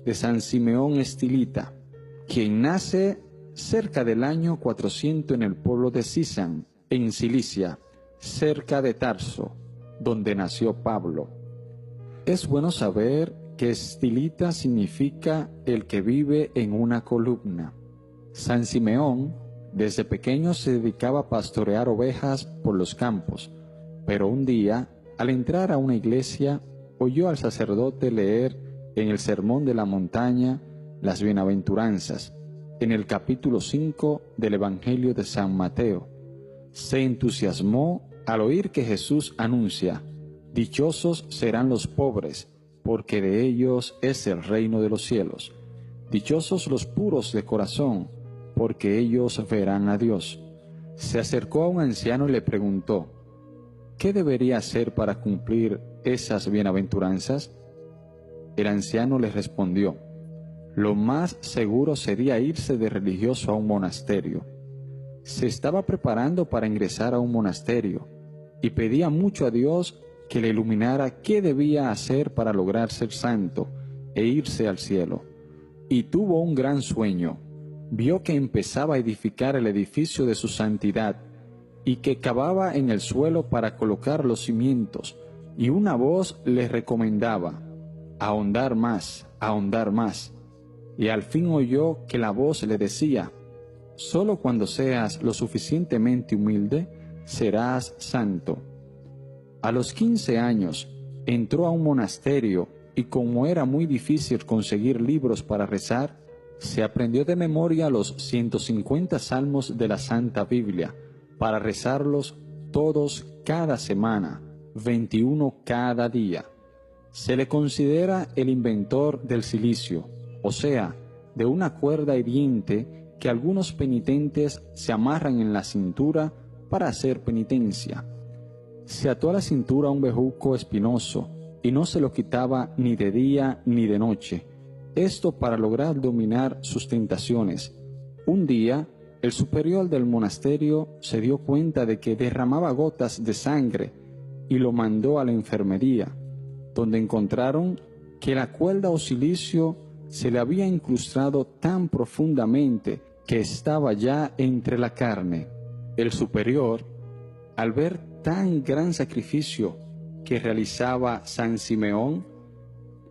de San Simeón Estilita, quien nace cerca del año 400 en el pueblo de Sisán, en Cilicia, cerca de Tarso, donde nació Pablo. Es bueno saber que Estilita significa el que vive en una columna. San Simeón desde pequeño se dedicaba a pastorear ovejas por los campos, pero un día, al entrar a una iglesia, oyó al sacerdote leer en el Sermón de la Montaña las Bienaventuranzas, en el capítulo 5 del Evangelio de San Mateo. Se entusiasmó al oír que Jesús anuncia: «Dichosos serán los pobres, porque de ellos es el reino de los cielos. Dichosos los puros de corazón, porque ellos verán a Dios». Se acercó a un anciano y le preguntó: «¿Qué debería hacer para cumplir esas bienaventuranzas?». El anciano le respondió: «Lo más seguro sería irse de religioso a un monasterio». Se estaba preparando para ingresar a un monasterio y pedía mucho a Dios que le iluminara qué debía hacer para lograr ser santo e irse al cielo. Y tuvo un gran sueño. Vio que empezaba a edificar el edificio de su santidad y que cavaba en el suelo para colocar los cimientos, y una voz le recomendaba: ahondar más, ahondar más. Y al fin oyó que la voz le decía: solo cuando seas lo suficientemente humilde, serás santo. A los 15 años, entró a un monasterio y como era muy difícil conseguir libros para rezar, se aprendió de memoria los 150 salmos de la Santa Biblia, para rezarlos todos cada semana, 21 cada día. Se le considera el inventor del cilicio, o sea, de una cuerda hiriente que algunos penitentes se amarran en la cintura para hacer penitencia. Se ató a la cintura un bejuco espinoso y no se lo quitaba ni de día ni de noche, esto para lograr dominar sus tentaciones. Un día, el superior del monasterio se dio cuenta de que derramaba gotas de sangre y lo mandó a la enfermería, donde encontraron que la cuerda o cilicio se le había incrustado tan profundamente que estaba ya entre la carne. El superior, al ver tan gran sacrificio que realizaba San Simeón,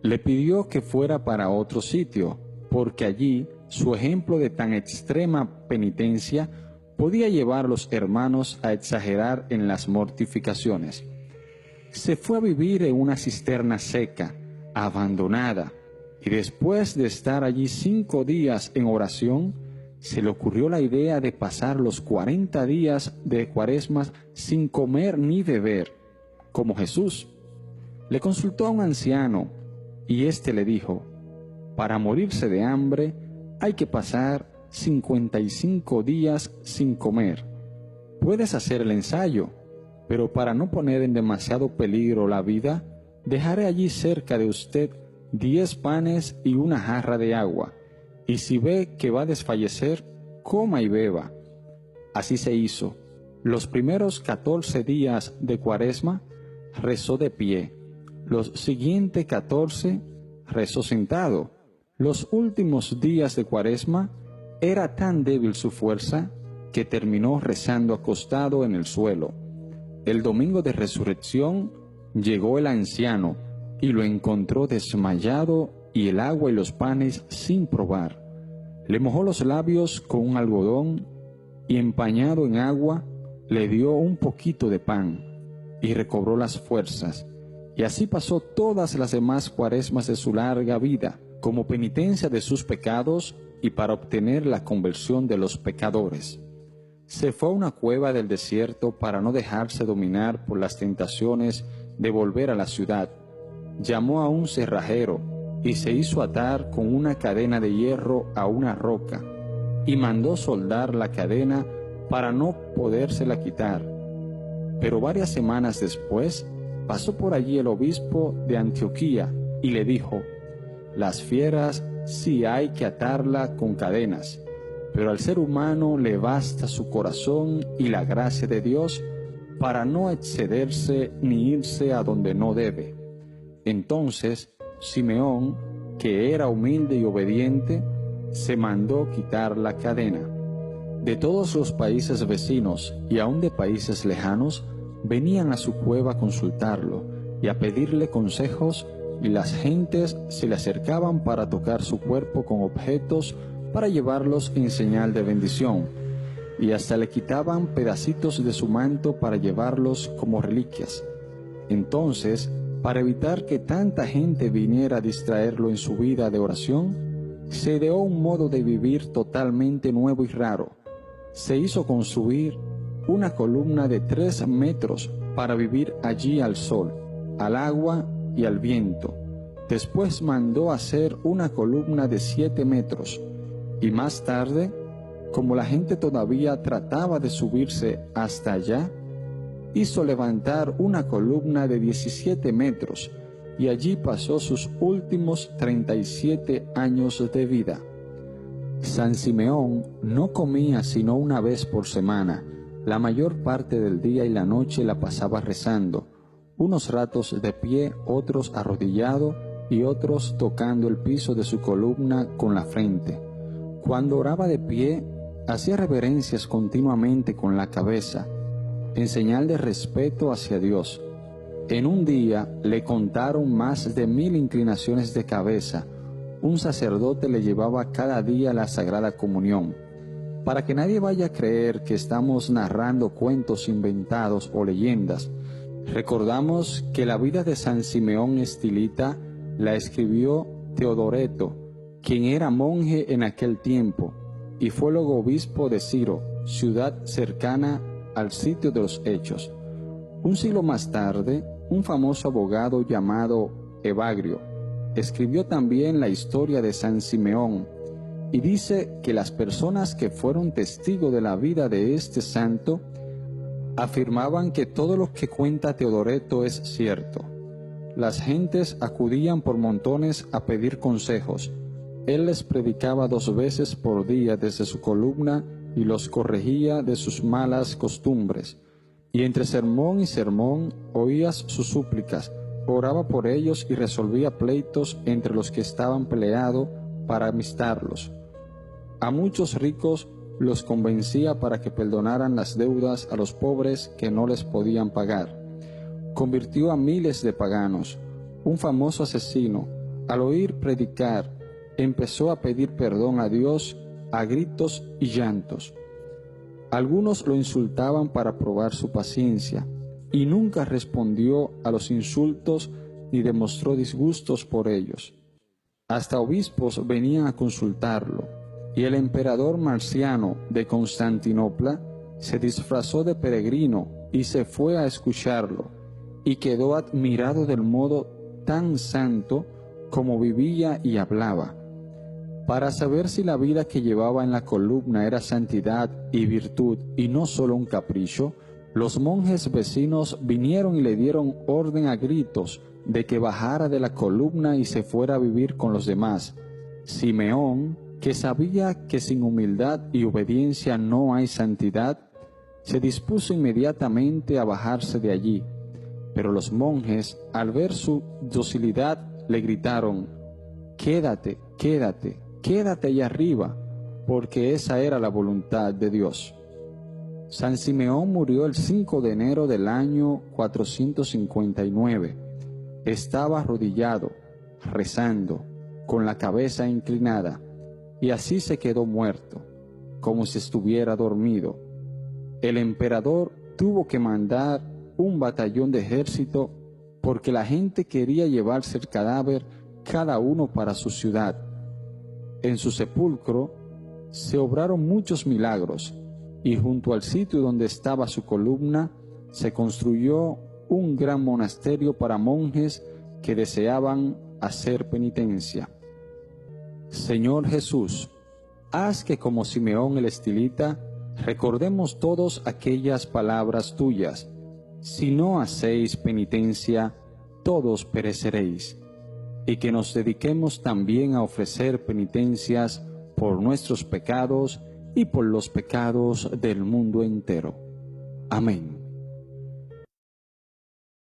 le pidió que fuera para otro sitio, porque allí su ejemplo de tan extrema penitencia podía llevar a los hermanos a exagerar en las mortificaciones. Se fue a vivir en una cisterna seca, abandonada, y después de estar allí 5 días en oración, se le ocurrió la idea de pasar los 40 días de Cuaresma sin comer ni beber, como Jesús. Le consultó a un anciano, y éste le dijo: para morirse de hambre hay que pasar 55 días sin comer. Puedes hacer el ensayo, pero para no poner en demasiado peligro la vida, dejaré allí cerca de usted 10 panes y una jarra de agua, y si ve que va a desfallecer, coma y beba. Así se hizo. Los primeros 14 días de Cuaresma rezó de pie, los siguientes 14 rezó sentado. Los últimos días de Cuaresma era tan débil su fuerza que terminó rezando acostado en el suelo. El domingo de resurrección llegó el anciano y lo encontró desmayado y el agua y los panes sin probar. Le mojó los labios con un algodón y empañado en agua le dio un poquito de pan y recobró las fuerzas. Y así pasó todas las demás Cuaresmas de su larga vida, como penitencia de sus pecados y para obtener la conversión de los pecadores. Se fue a una cueva del desierto para no dejarse dominar por las tentaciones de volver a la ciudad. Llamó a un cerrajero y se hizo atar con una cadena de hierro a una roca y mandó soldar la cadena para no podérsela quitar. Pero varias semanas después pasó por allí el obispo de Antioquía y le dijo: las fieras sí hay que atarla con cadenas, pero al ser humano le basta su corazón y la gracia de Dios para no excederse ni irse a donde no debe. Entonces Simeón, que era humilde y obediente, se mandó quitar la cadena. De todos los países vecinos y aun de países lejanos, venían a su cueva a consultarlo y a pedirle consejos, y las gentes se le acercaban para tocar su cuerpo con objetos para llevarlos en señal de bendición, y hasta le quitaban pedacitos de su manto para llevarlos como reliquias. Entonces, para evitar que tanta gente viniera a distraerlo en su vida de oración, se ideó un modo de vivir totalmente nuevo y raro. Se hizo construir una columna de 3 metros para vivir allí al sol, al agua y al viento. Después mandó hacer una columna de 7 metros, y más tarde, como la gente todavía trataba de subirse hasta allá, hizo levantar una columna de 17 metros, y allí pasó sus últimos 37 años de vida. San Simeón no comía sino una vez por semana. La mayor parte del día y la noche la pasaba rezando, unos ratos de pie, otros arrodillado y otros tocando el piso de su columna con la frente. Cuando oraba de pie, hacía reverencias continuamente con la cabeza, en señal de respeto hacia Dios. En un día le contaron más de 1000 inclinaciones de cabeza. Un sacerdote le llevaba cada día la Sagrada Comunión. Para que nadie vaya a creer que estamos narrando cuentos inventados o leyendas, recordamos que la vida de San Simeón Estilita la escribió Teodoreto, quien era monje en aquel tiempo, y fue luego obispo de Ciro, ciudad cercana al sitio de los Hechos. Un siglo más tarde, un famoso abogado llamado Evagrio escribió también la historia de San Simeón, y dice que las personas que fueron testigos de la vida de este santo afirmaban que todo lo que cuenta Teodoreto es cierto. Las gentes acudían por montones a pedir consejos. Él les predicaba 2 veces por día desde su columna y los corregía de sus malas costumbres. Y entre sermón y sermón oías sus súplicas, oraba por ellos y resolvía pleitos entre los que estaban peleados para amistarlos. A muchos ricos los convencía para que perdonaran las deudas a los pobres que no les podían pagar. Convirtió a miles de paganos. Un famoso asesino, al oír predicar, empezó a pedir perdón a Dios a gritos y llantos. Algunos lo insultaban para probar su paciencia, y nunca respondió a los insultos ni demostró disgustos por ellos. Hasta obispos venían a consultarlo, y el emperador Marciano de Constantinopla se disfrazó de peregrino y se fue a escucharlo, y quedó admirado del modo tan santo como vivía y hablaba. Para saber si la vida que llevaba en la columna era santidad y virtud y no solo un capricho, los monjes vecinos vinieron y le dieron orden a gritos de que bajara de la columna y se fuera a vivir con los demás. Simeón, que sabía que sin humildad y obediencia no hay santidad, se dispuso inmediatamente a bajarse de allí. Pero los monjes, al ver su docilidad, le gritaron: «Quédate, quédate, quédate allá arriba», porque esa era la voluntad de Dios. San Simeón murió el 5 de enero del año 459. Estaba arrodillado, rezando, con la cabeza inclinada, y así se quedó muerto, como si estuviera dormido. El emperador tuvo que mandar un batallón de ejército porque la gente quería llevarse el cadáver cada uno para su ciudad. En su sepulcro se obraron muchos milagros, y junto al sitio donde estaba su columna se construyó un gran monasterio para monjes que deseaban hacer penitencia. Señor Jesús, haz que como Simeón el Estilita recordemos todos aquellas palabras tuyas: si no hacéis penitencia, todos pereceréis, y que nos dediquemos también a ofrecer penitencias por nuestros pecados y por los pecados del mundo entero. Amén.